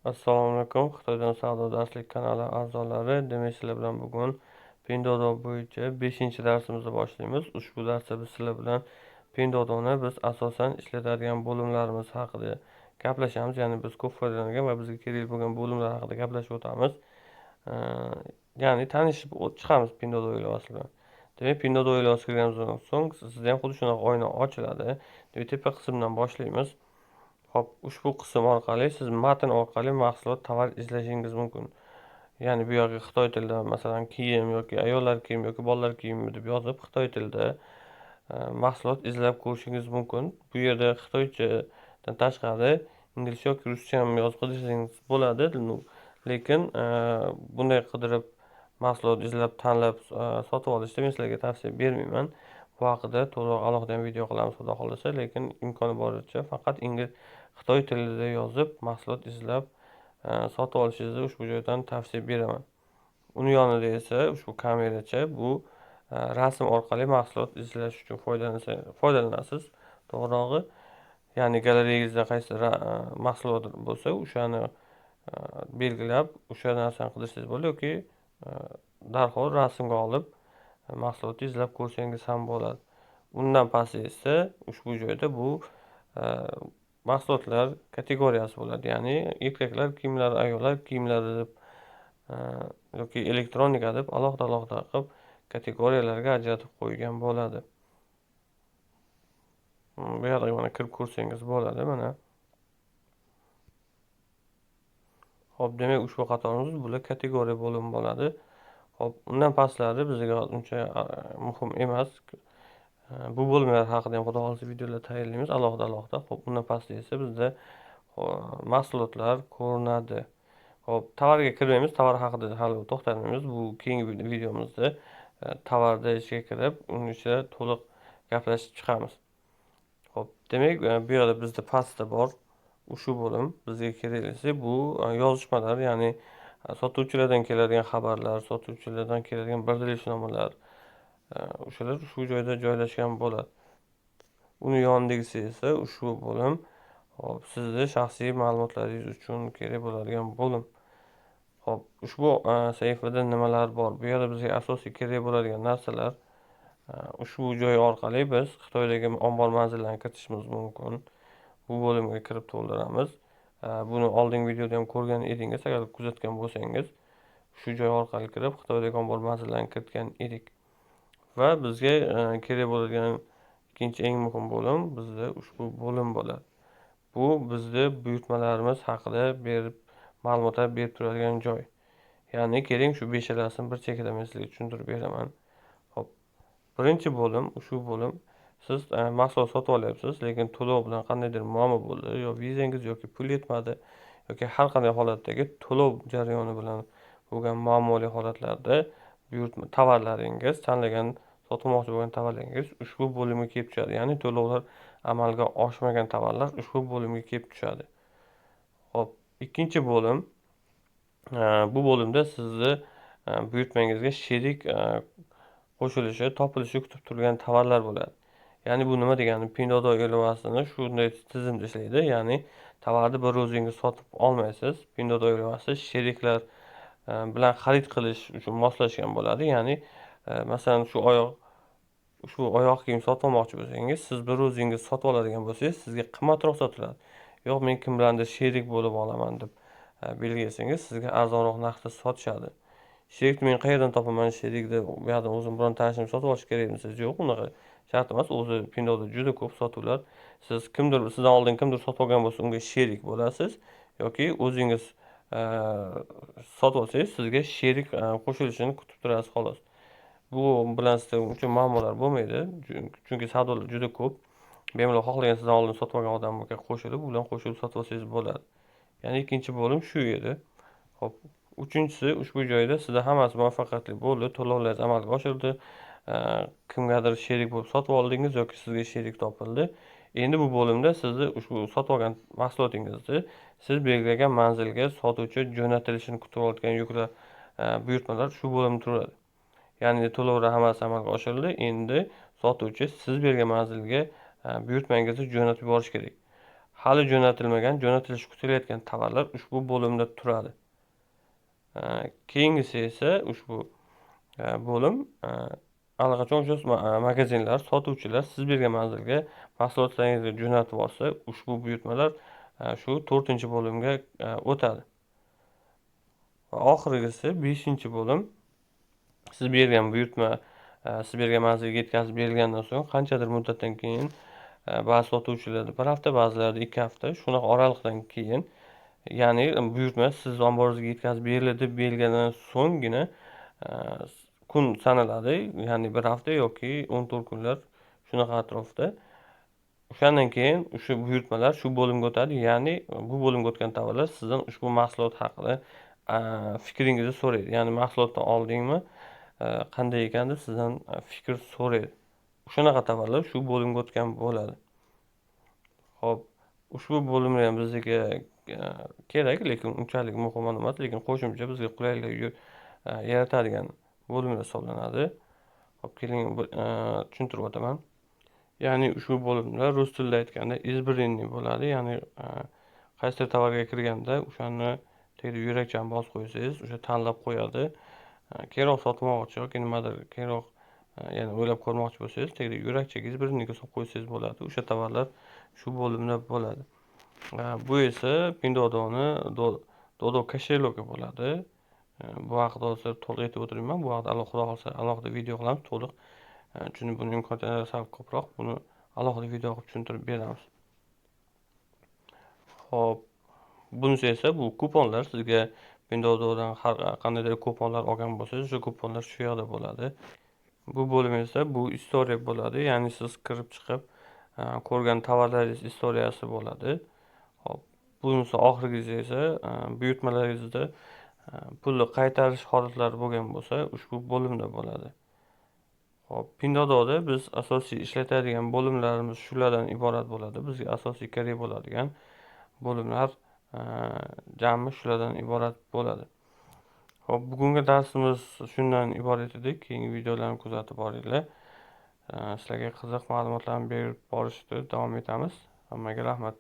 Assalomu alaykum. Xitoydan savdo darslik kanali a'zolari. Demak, sizlar bilan bugun Pinduoduo bo'yicha 5-darsimizni boshlaymiz. Ushbu darsda biz sizlar bilan Pinduoduo'ni biz asosan ishlatadigan bo'limlarimiz haqida gaplashamiz. Ya'ni biz ko'p foydalangan va bizga kerak bo'lgan bo'limlar haqida gaplashib o'tamiz. Ya'ni tanishib chiqamiz Pinduoduo ilovasi bilan. Demak, Pinduoduo ilovasiga kirganimizdan so'ng sizda ham xuddi shunaqa oyna ochiladi. Demak, tepa qismdan boshlaymiz. Hop, ushbu qism orqali siz matn orqali mahsulot, tovar izlashingiz mumkin. Ya'ni bu yerga Xitoy tilida masalan kiyim yoki ayollar kiyimi yoki bolalar kiyimi deb yozib Xitoy tilida mahsulot izlab ko'rishingiz mumkin. Bu yerda Xitoychadan tashqari inglizcha yoki ruscha ham yozib qidirishingiz bo'ladi. Lekin bunday qidirib mahsulot izlab tanlab sotib olishda men sizlarga tavsiya bermayman. Bu haqida to'liq alohida video qilamiz xudo xohlasa, lekin imkoni boricha faqat Xitoy tilida yozib mahsulot izlab sotib olishingizni ushbu joydan tavsiya beraman. Uni yonida esa ushbu kameracha bu rasm orqali mahsulot izlash uchun foydalanasiz. To'g'rirog'i, ya'ni galereyangizda qaysi mahsulot bo'lsa, o'shani belgilab, o'sha narsani qidirsangiz bo'ladi yoki darhol rasmga olib mahsulotni izlab ko'rsangiz ham bo'ladi. Undan pasti esa ushbu joyda bu mahsulotlar kategoriyasi bo'ladi. Ya'ni erkaklar kiyimlari, ayollar kiyimlari deb yoki elektronika deb alohida qilib kategoriyalarga ajratib qo'ygan bo'ladi. Bu yerga mana kirib ko'rsangiz bo'ladi mana. Hop, demak ushbu qatorimiz bular kategoriya bo'limi bo'ladi. Hop, undan pastlari bizga uncha muhim emas. Bu bo'limlar haqida ham xudo xohlasa videolar tayyorlaymiz alohida. Hop, undan pastda esa bizda mahsulotlar ko'rinadi. Hop, tovarga kirmaymiz, tovar haqida hali to'xtalmaymiz. Bu keyingi videomizda tovarda ishga kirib, uning ichida to'liq gaplashib chiqamiz. Hop, demak, bu yerda bizda pastda bor ushbu bo'lim bizga keraklisi bu yozishmalar, ya'ni sotuvchilardan keladigan xabarlar, sotuvchilardan keladigan bildirishnomalar, o'shalar ushbu joyda joylashgan bo'ladi. Uni yonidagisi esa ushbu bo'lim hop, sizni shaxsiy ma'lumotlaringiz uchun kerak bo'ladigan bo'lim. Hop, ushbu sahifada nimalar bor? Bu yerda bizga asosiy kerak bo'ladigan narsalar ushbu joy orqali biz Xitoydagi ombor manzillarni kiritishimiz mumkin. Bu bo'limga kirib to'ldiramiz. Buni oldingi videoda ham ko'rgan edingiz, agar kuzatgan bo'lsangiz, shu joy orqali kirib Xitoydagi ombor manzillarni kiritgan edik. Va bizga kerak bo'ladigan ikkinchi eng muhim bo'lim bizda ushbu bo'lim bo'ladi. Bu bizda buyurtmalarimiz haqida ma'lumotlar berib turadigan joy. Ya'ni keling shu beshalasini bir chekada men sizga tushuntirib beraman. Hop. Birinchi bo'lim, ushbu bo'lim siz mahsulot sotib olyapsiz, lekin to'lov bilan qandaydir muammo bo'ldi, yo vizangiz yoki pul yetmadi yoki har qanday holatdagi to'lov jarayoni bilan bo'lgan muammoli holatlarda buyurtma tovarlaringiz, tanlagan sotmoqchi bo'lgan tovarlaringiz ushbu bo'limga kelib tushadi. Ya'ni to'lovlar amalga oshmagan tovarlar ushbu bo'limga kelib tushadi. Hop, ikkinchi bo'lim, bu bo'limda sizni buyurtmangizga sherik qo'shilishi, topilishi kutib turgan tovarlar bo'ladi. Ya'ni bu nima degani? Pinduoduo ilovasini shunday tizimda ishlaydi. Ya'ni tovarni bir o'zingiz sotib olmaysiz. Pinduoduo ilovasi sheriklar bilan xarid qilish uchun moslashgan bo'ladi. Ya'ni masalan ushbu oyoq kiyim sotib olmoqchi bo'lsangiz, siz bir o'zingiz sotib oladigan bo'lsangiz, sizga qimmatroq sotiladi. Yo'q, men kim bilandir sherik bo'lib olaman deb belgilasangiz, sizga arzonroq narxda sotishadi. Sherikni men qayerdan topaman? Sherikni bu yerdan o'zim biron tanishim sotib olish kerak desiz, yo'q, unaqa shart emas. O'zi Pinduoduo juda ko'p sotuvlar. Sizdan oldin kimdir sotib olgan bo'lsa, unga sherik bo'lasiz yoki o'zingiz sotib olsangiz, sizga sherik qo'shilishini kutib turasiz xolos. Bu bilan sizda uncha muammolar bo'lmaydi, chunki savdolar juda ko'p. Bemalol xohlagan sizdan oldin sotib olgan odamga qo'shilib, u bilan qo'shilib sotib olsangiz bo'ladi. Ya'ni ikkinchi bo'lim shu edi. Hop, uchinchisi, ushbu joyda sizda hammasi muvaffaqiyatli bo'ldi, to'lovlar amalga oshirildi, kimgadir sherik bo'lib sotib oldingiz yoki sizga sherik topildi. Endi bu bo'limda sizni ushbu sotib olgan mahsulotingizni siz belgilagan manzilga sotuvchi jo'natilishini kutib olayotgan yuklar, buyurtmalar shu bo'limda turadi. Ya'ni to'lovlar hammasi amalga oshirildi. Endi sotuvchi siz bergan manzilga buyurtmangizni jo'natib yuborish kerak. hali jo'natilmagan, jo'natilishi kutilayotgan tovarlar ushbu bo'limda turadi. Keyingisi esa ushbu bo'lim allaqachon o'sha magazinlar, sotuvchilar siz bergan manzilga mahsulotlaringizni jo'natib olsa, ushbu buyurtmalar shu 4-bo'limga o'tadi. Va oxirgisi 5-bo'lim. Siz bergan buyurtma siz bergan manzilga yetkazib berilgandan so'ng qanchadir muddatdan keyin ba'zi sotuvchilarda 1 hafta, ba'zilarida 2 hafta shunaqa oraliqdan keyin, ya'ni buyurtma siz omboringizga yetkazib berildi deb berilgandan so'nggina kun sanaladi. Ya'ni 1 hafta yoki 14 kunlar shunaqa atrofda. O'shandan keyin o'sha buyurtmalar shu bo'limga o'tadi. Ya'ni bu bo'limga o'tgan tovarlar sizdan ushbu mahsulot haqida fikringizni so'raydi. Ya'ni mahsulotni oldingmi, qanday ekan deb sizdan fikr so'raydi. O'shanaqa tovarlar shu bo'limga o'tgan bo'ladi. Xo'p, ushbu bo'limlar ham bizga kerak, lekin unchalik muhim emas, lekin qo'shimcha bizga qulaylik yaratadigan bo'limlar hisoblanadi. Xo'p, keling tushuntirib o'taman. Ya'ni ushbu bo'limlar rus tilida aytganda izbirniy bo'ladi. Ya'ni qaysidir tovarga kirganda o'shani tagida yurakchani bosib qo'ysangiz, o'sha tanlab qo'yadi. Keyinroq sotmoqchi yoki nimadir keyinroq ya'ni o'ylab ko'rmoqchi bo'lsangiz, tagida yurakchaga izbirniyga solib qo'ysangiz bo'ladi. O'sha tovarlar shu bo'limda bo'ladi. Bu esa Pinduoduo'ni Dodo koshelyogi bo'ladi. Bu haqida hozir to'liq aytib o'tirmayman. Bu haqida Xudo xolsa alohida video qilamiz to'liq. Chunki buni imkoniyatlari sal ko'proq. Buni alohida video qilib tushuntirib beramiz. Xo'p, bunisi esa bu kuponlar. Sizga Pinduoduo'dan har qandaydir kuponlar olgan bo'lsangiz, o'sha kuponlar shu yerda bo'ladi. Bu bo'lim esa bu istoriya bo'ladi. Ya'ni siz kirib chiqib ko'rgan tovarlaringiz istoriyasi bo'ladi. Hop, bunisi oxirgisi esa buyurtmalaringizda pulni qaytarish holatlari bo'lgan bo'lsa, ushbu bo'limda bo'ladi. Hop, Pinduoduo'da biz asosiy ishlatadigan bo'limlarimiz shulardan iborat bo'ladi. Bizga asosiy kerak bo'ladigan bo'limlar jami shulardan iborat bo'ladi. Hop, bugungi darsimiz shundan iborat edi. Keyingi videolarni kuzatib boringlar. Sizlarga qiziq ma'lumotlarni berib borishda davom etamiz. Hammaga rahmat.